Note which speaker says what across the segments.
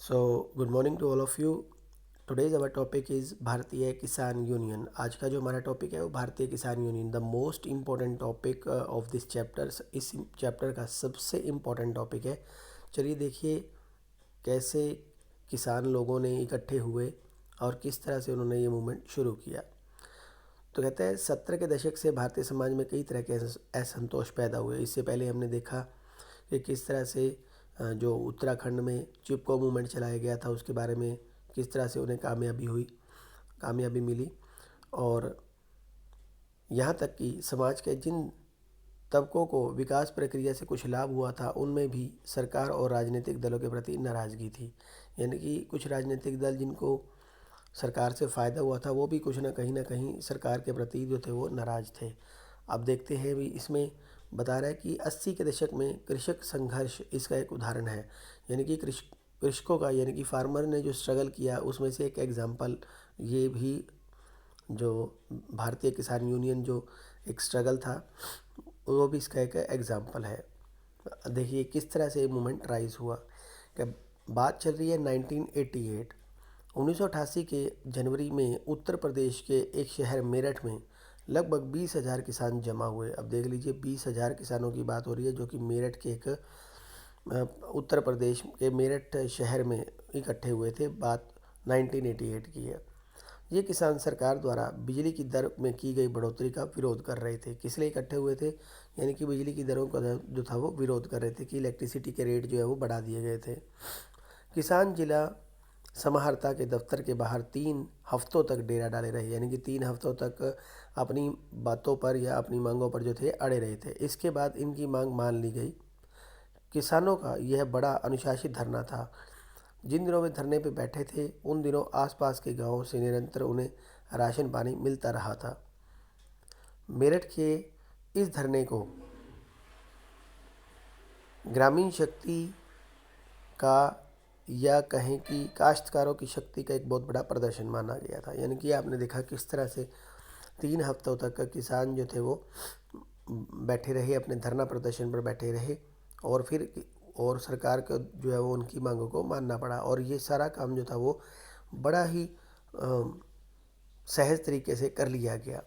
Speaker 1: Good morning to all of you. Today's our topic is Bharatiya Kisan union. आज का जो हमारा टॉपिक है वो भारतीय Kisan union, the most important topic of this chapter. इस चैप्टर का सबसे इम्पॉर्टेंट टॉपिक है। चलिए देखिए कैसे किसान लोगों ने इकट्ठे हुए और किस तरह से उन्होंने ये मूवमेंट शुरू किया। तो कहते हैं 70 के दशक से भारतीय समाज में कई तरह के असंतोष पैदा हुए। इससे पहले हमने देखा कि किस तरह से जो उत्तराखंड में चिपको मूवमेंट चलाया गया था उसके बारे में किस तरह से उन्हें कामयाबी मिली, और यहाँ तक कि समाज के जिन तबकों को विकास प्रक्रिया से कुछ लाभ हुआ था उनमें भी सरकार और राजनीतिक दलों के प्रति नाराज़गी थी। यानी कि कुछ राजनीतिक दल जिनको सरकार से फ़ायदा हुआ था वो भी कुछ ना कहीं सरकार के प्रति जो थे वो नाराज़ थे। अब देखते हैं भी इसमें बता रहा है कि 80 के दशक में कृषक संघर्ष इसका एक उदाहरण है। यानी कि कृषकों का यानी कि फार्मर ने जो स्ट्रगल किया उसमें से एक एग्ज़ाम्पल ये भी जो भारतीय किसान यूनियन जो एक स्ट्रगल था वो भी इसका एक एग्ज़ाम्पल है। देखिए किस तरह से ये मूवमेंट राइज हुआ। कि बात चल रही है 1988 के जनवरी में उत्तर प्रदेश के एक शहर मेरठ में लगभग 20,000 किसान जमा हुए। अब देख लीजिए 20,000 किसानों की बात हो रही है जो कि मेरठ के एक उत्तर प्रदेश के मेरठ शहर में इकट्ठे हुए थे। बात 1988 की है। ये किसान सरकार द्वारा बिजली की दर में की गई बढ़ोतरी का विरोध कर रहे थे। किस लिए इकट्ठे हुए थे? यानी कि बिजली की दरों का जो था वो विरोध कर रहे थे कि इलेक्ट्रिसिटी के रेट जो है वो बढ़ा दिए गए थे। किसान जिला समाहर्ता के दफ्तर के बाहर 3 हफ्तों तक डेरा डाले रहे। यानी कि 3 हफ्तों तक अपनी बातों पर या अपनी मांगों पर जो थे अड़े रहे थे। इसके बाद इनकी मांग मान ली गई। किसानों का यह बड़ा अनुशासित धरना था। जिन दिनों में धरने पर बैठे थे उन दिनों आसपास के गांवों से निरंतर उन्हें राशन पानी मिलता रहा था। मेरठ के इस धरने को ग्रामीण शक्ति का या कहें कि काश्तकारों की शक्ति का एक बहुत बड़ा प्रदर्शन माना गया था। यानी कि आपने देखा किस तरह से 3 हफ्तों तक किसान जो थे वो बैठे रहे, अपने धरना प्रदर्शन पर बैठे रहे, और फिर सरकार को जो है वो उनकी मांगों को मानना पड़ा। और ये सारा काम जो था वो बड़ा ही सहज तरीके से कर लिया गया।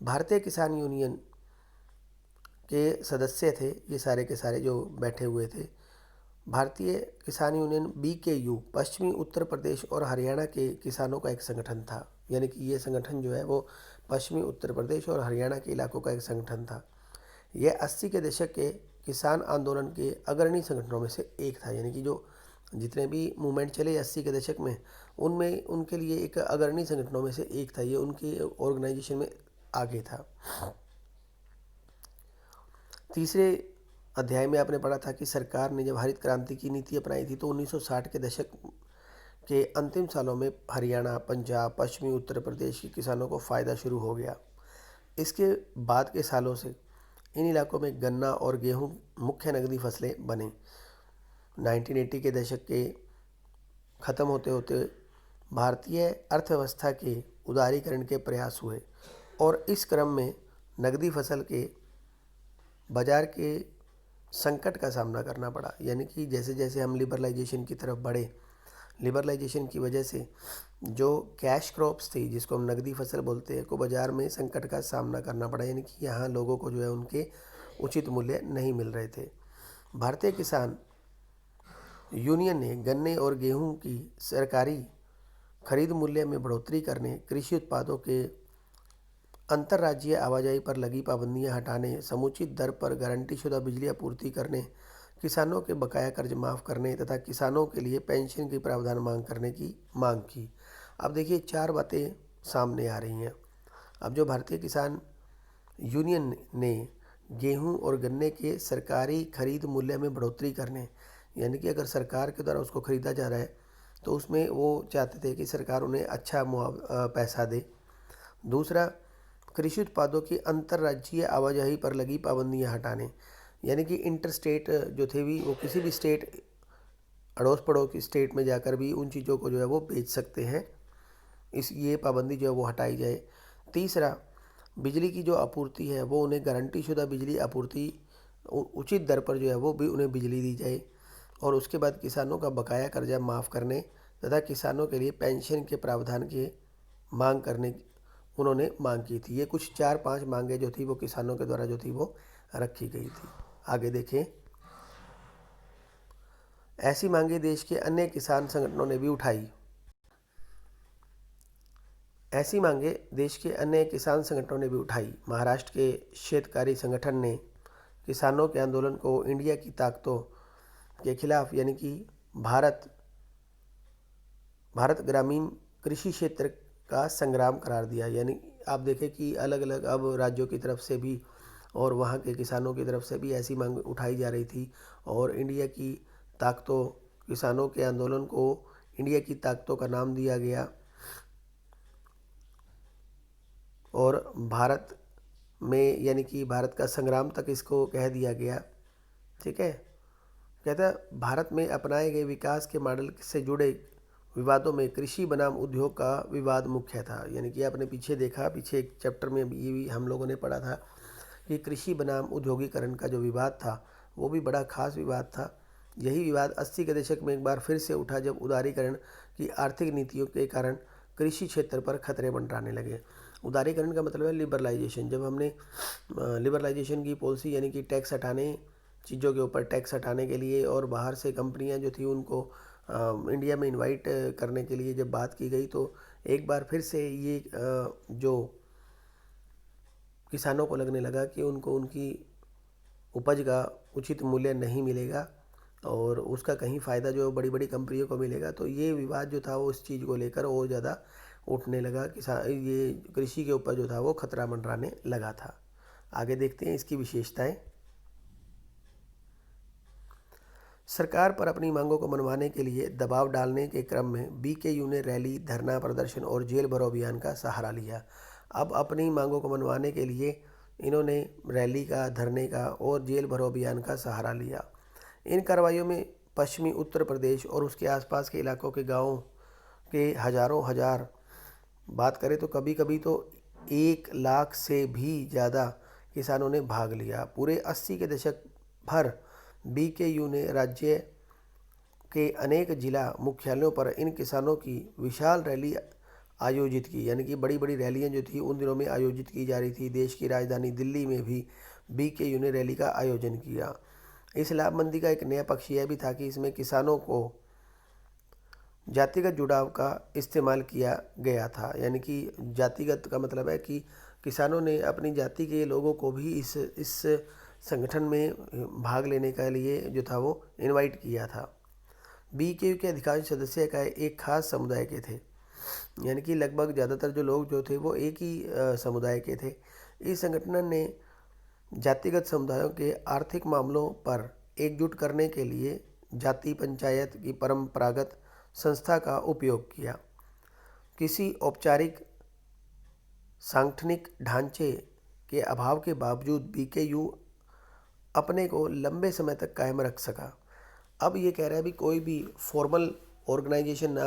Speaker 1: भारतीय किसान यूनियन के सदस्य थे ये सारे के सारे जो बैठे हुए थे। भारतीय किसान यूनियन BKU पश्चिमी उत्तर प्रदेश और हरियाणा के किसानों का एक संगठन था। यानी कि ये संगठन जो है वो पश्चिमी उत्तर प्रदेश और हरियाणा के इलाकों का एक संगठन था। यह 80 के दशक के किसान आंदोलन के अग्रणी संगठनों में से एक था। यानी कि जो जितने भी मूवमेंट चले 80 के दशक में उनमें उनके लिए एक अग्रणी संगठनों में से एक था। ये उनके ऑर्गेनाइजेशन में आगे था। तीसरे अध्याय में आपने पढ़ा था कि सरकार ने जब हरित क्रांति की नीति अपनाई थी तो 1960 के दशक के अंतिम सालों में हरियाणा, पंजाब, पश्चिमी उत्तर प्रदेश के किसानों को फ़ायदा शुरू हो गया। इसके बाद के सालों से इन इलाकों में गन्ना और गेहूं मुख्य नकदी फसलें बने। 1980 के दशक के ख़त्म होते होते भारतीय अर्थव्यवस्था के उदारीकरण के प्रयास हुए और इस क्रम में नकदी फसल के बाजार के संकट का सामना करना पड़ा। यानी कि जैसे जैसे हम लिबरलाइजेशन की तरफ बढ़े, लिबरलाइजेशन की वजह से जो कैश क्रॉप्स थी जिसको हम नकदी फसल बोलते हैं को बाज़ार में संकट का सामना करना पड़ा। यानी कि यहाँ लोगों को जो है उनके उचित मूल्य नहीं मिल रहे थे। भारतीय किसान यूनियन ने गन्ने और गेहूं की सरकारी खरीद मूल्य में बढ़ोतरी करने, कृषि उत्पादों के अंतर्राज्यीय आवाजाही पर लगी पाबंदियां हटाने, समुचित दर पर गारंटीशुदा बिजली आपूर्ति करने, किसानों के बकाया कर्ज माफ़ करने तथा किसानों के लिए पेंशन की प्रावधान मांग करने की मांग की। अब देखिए 4 बातें सामने आ रही हैं। अब जो भारतीय किसान यूनियन ने गेहूं और गन्ने के सरकारी खरीद मूल्य में बढ़ोतरी करने, यानी कि अगर सरकार के द्वारा उसको ख़रीदा जा रहा है तो उसमें वो चाहते थे कि सरकार उन्हें अच्छा पैसा दे। दूसरा, कृषि उत्पादों की अंतर्राज्यीय आवाजाही पर लगी पाबंदियां हटाने, यानी कि इंटर स्टेट जो थे भी वो किसी भी स्टेट अड़ोस पड़ोस की स्टेट में जाकर भी उन चीज़ों को जो है वो बेच सकते हैं। ये पाबंदी जो है वो हटाई जाए। तीसरा, बिजली की जो आपूर्ति है वो उन्हें गारंटीशुदा बिजली आपूर्ति उचित दर पर जो है वो भी उन्हें बिजली दी जाए। और उसके बाद किसानों का बकाया कर्जा माफ़ करने तथा किसानों के लिए पेंशन के प्रावधान की मांग करने उन्होंने मांग की थी। ये कुछ 4-5 मांगें जो थी वो किसानों के द्वारा जो थी वो रखी गई थी। आगे देखें, ऐसी मांगें देश के अन्य किसान संगठनों ने भी उठाई। ऐसी मांगें देश के अन्य किसान संगठनों ने भी उठाई। महाराष्ट्र के शेतकारी संगठन ने किसानों के आंदोलन को इंडिया की ताकतों के खिलाफ यानी कि भारत भारत ग्रामीण कृषि क्षेत्र का संग्राम करार दिया। यानी आप देखें कि अलग अलग अब राज्यों की तरफ से भी और वहाँ के किसानों की तरफ से भी ऐसी मांग उठाई जा रही थी और इंडिया की ताकतों किसानों के आंदोलन को इंडिया की ताकतों का नाम दिया गया और भारत में यानी कि भारत का संग्राम तक इसको कह दिया गया। ठीक है, कहता है भारत में अपनाए गए विकास के मॉडल से जुड़े विवादों में कृषि बनाम उद्योग का विवाद मुख्य था। यानी कि आपने पीछे देखा, पीछे एक चैप्टर में ये भी हम लोगों ने पढ़ा था कि कृषि बनाम उद्योगीकरण का जो विवाद था वो भी बड़ा खास विवाद था। यही विवाद 80 के दशक में एक बार फिर से उठा जब उदारीकरण की आर्थिक नीतियों के कारण कृषि क्षेत्र पर खतरे मंडराने लगे। उदारीकरण का मतलब है लिबरलाइजेशन। जब हमने लिबरलाइजेशन की पॉलिसी यानी कि टैक्स हटाने, चीज़ों के ऊपर टैक्स हटाने के लिए और बाहर से कंपनियां जो थी उनको इंडिया में इनवाइट करने के लिए जब बात की गई तो एक बार फिर से ये जो किसानों को लगने लगा कि उनको उनकी उपज का उचित मूल्य नहीं मिलेगा और उसका कहीं फ़ायदा जो बड़ी बड़ी कंपनियों को मिलेगा। तो ये विवाद जो था वो इस चीज़ को लेकर और ज़्यादा उठने लगा। ये कृषि के ऊपर जो था वो खतरा मंडराने लगा था। आगे देखते हैं इसकी विशेषताएं। सरकार पर अपनी मांगों को मनवाने के लिए दबाव डालने के क्रम में बीकेयू ने रैली, धरना प्रदर्शन और जेल भरो अभियान का सहारा लिया। अब अपनी मांगों को मनवाने के लिए इन्होंने रैली का, धरने का और जेल भरो अभियान का सहारा लिया। इन कार्रवाइयों में पश्चिमी उत्तर प्रदेश और उसके आसपास के इलाकों के गांवों के हजारों हजार, बात करें तो कभी कभी तो 1 लाख से भी ज़्यादा किसानों ने भाग लिया। पूरे 80 के दशक भर बीकेयू ने राज्य के अनेक जिला मुख्यालयों पर इन किसानों की विशाल रैली आयोजित की। यानी कि बड़ी बड़ी रैलियां जो थी उन दिनों में आयोजित की जा रही थी। देश की राजधानी दिल्ली में भी बीकेयू ने रैली का आयोजन किया। इस लामबंदी का एक नया पक्ष यह भी था कि इसमें किसानों को जातिगत जुड़ाव का इस्तेमाल किया गया था। यानी कि जातिगत का मतलब है कि किसानों ने अपनी जाति के लोगों को भी इस संगठन में भाग लेने के लिए जो था वो इनवाइट किया था। बीकेयू के अधिकांश सदस्य का एक खास समुदाय के थे। यानी कि लगभग ज़्यादातर जो लोग जो थे वो एक ही समुदाय के थे। इस संगठन ने जातिगत समुदायों के आर्थिक मामलों पर एकजुट करने के लिए जाति पंचायत की परंपरागत संस्था का उपयोग किया। किसी औपचारिक सांगठनिक ढांचे के अभाव के बावजूद बीकेयू अपने को लंबे समय तक कायम रख सका। अब ये कह रहा है भी कोई भी फॉर्मल ऑर्गेनाइजेशन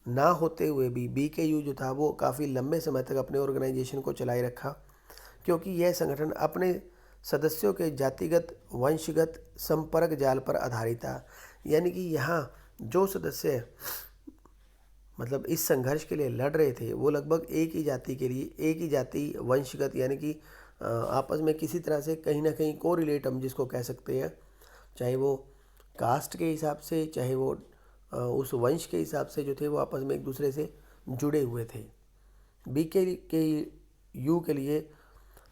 Speaker 1: ना होते हुए भी बीकेयू जो था वो काफ़ी लंबे समय तक अपने ऑर्गेनाइजेशन को चलाए रखा, क्योंकि यह संगठन अपने सदस्यों के जातिगत वंशगत संपर्क जाल पर आधारित था। यानी कि यहाँ जो सदस्य मतलब इस संघर्ष के लिए लड़ रहे थे वो लगभग एक ही जाति के लिए, एक ही जाति वंशगत यानी कि आपस में किसी तरह से कहीं ना कहीं को रिलेट हम जिसको कह सकते हैं, चाहे वो कास्ट के हिसाब से, चाहे वो उस वंश के हिसाब से जो थे वो आपस में एक दूसरे से जुड़े हुए थे।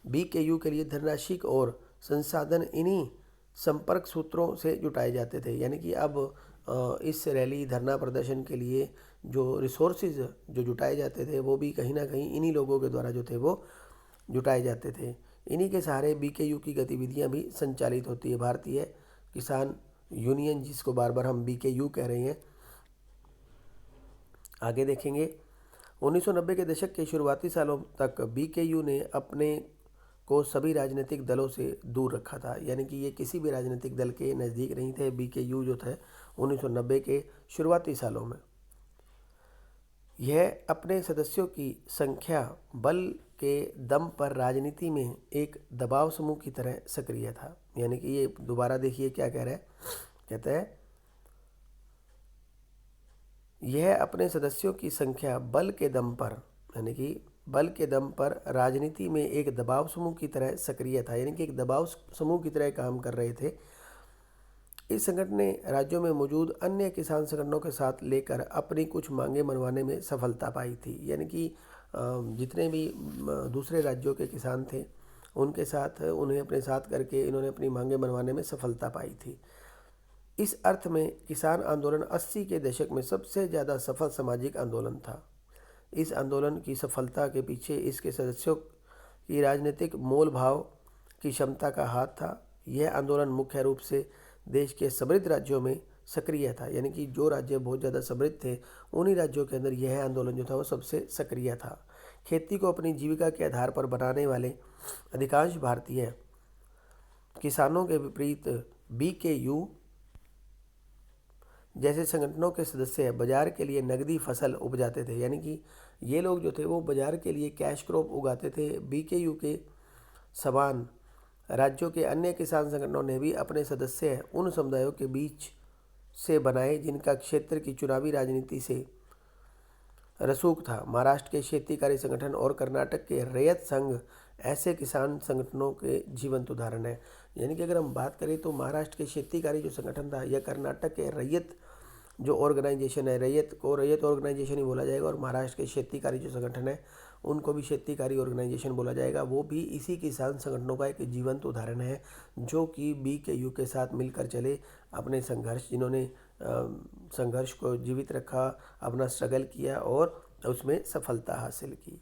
Speaker 1: बीकेयू के लिए धनराशि और संसाधन इन्हीं संपर्क सूत्रों से जुटाए जाते थे। यानी कि अब इस रैली, धरना प्रदर्शन के लिए जो रिसोर्सेज जो जुटाए जाते थे वो भी कहीं ना कहीं इन्हीं लोगों के द्वारा जो थे वो जुटाए जाते थे। इन्हीं के सहारे बीकेयू की गतिविधियां भी संचालित होती है। भारतीय किसान यूनियन, जिसको बार बार हम बीकेयू कह रहे हैं। आगे देखेंगे, 1990 के दशक के शुरुआती सालों तक बीकेयू ने अपने को सभी राजनीतिक दलों से दूर रखा था। यानी कि ये किसी भी राजनीतिक दल के नज़दीक नहीं थे। बीकेयू जो थे 1990 के शुरुआती सालों में यह अपने सदस्यों की संख्या बल के दम पर राजनीति में एक दबाव समूह की तरह सक्रिय था। यानी कि ये दोबारा देखिए क्या कह रहा है, कहता है यह अपने सदस्यों की संख्या बल के दम पर, यानी कि बल के दम पर राजनीति में एक दबाव समूह की तरह सक्रिय था, यानी कि एक दबाव समूह की तरह काम कर रहे थे। इस संगठन ने राज्यों में मौजूद अन्य किसान संगठनों के साथ लेकर अपनी कुछ मांगें मनवाने में सफलता पाई थी। यानी कि जितने भी दूसरे राज्यों के किसान थे उनके साथ उन्हें अपने साथ करके इन्होंने अपनी मांगें मनवाने में सफलता पाई थी। इस अर्थ में किसान आंदोलन 80 के दशक में सबसे ज़्यादा सफल सामाजिक आंदोलन था। इस आंदोलन की सफलता के पीछे इसके सदस्यों की राजनीतिक मोल भाव की क्षमता का हाथ था। यह आंदोलन मुख्य रूप से देश के समृद्ध राज्यों में सक्रिय था, यानी कि जो राज्य बहुत ज़्यादा समृद्ध थे उन्हीं राज्यों के अंदर यह आंदोलन जो था वो सबसे सक्रिय था। खेती को अपनी जीविका के आधार पर बनाने वाले अधिकांश भारतीय किसानों के विपरीत BKU जैसे संगठनों के सदस्य बाजार के लिए नकदी फसल उपजाते थे। यानी कि ये लोग जो थे वो बाजार के लिए कैश क्रॉप उगाते थे। BKU के समान राज्यों के अन्य किसान संगठनों ने भी अपने सदस्य उन समुदायों के बीच से बनाए जिनका क्षेत्र की चुनावी राजनीति से रसूख था। महाराष्ट्र के क्षेत्रीकारी संगठन और कर्नाटक के रैयत संघ ऐसे किसान संगठनों के जीवंत उदाहरण है। यानी कि अगर हम बात करें तो महाराष्ट्र के क्षेत्रीकारी जो संगठन था या कर्नाटक के रैयत जो ऑर्गेनाइजेशन है, रैयत को रैयत ऑर्गेनाइजेशन ही बोला जाएगा, और महाराष्ट्र के क्षेत्रीकारी जो संगठन है उनको भी क्षेत्रीकारी ऑर्गेनाइजेशन बोला जाएगा। वो भी इसी किसान संगठनों का एक जीवंत उदाहरण है जो कि BKU के साथ मिलकर चले, अपने संघर्ष जिन्होंने संघर्ष को जीवित रखा, अपना स्ट्रगल किया और उसमें सफलता हासिल की।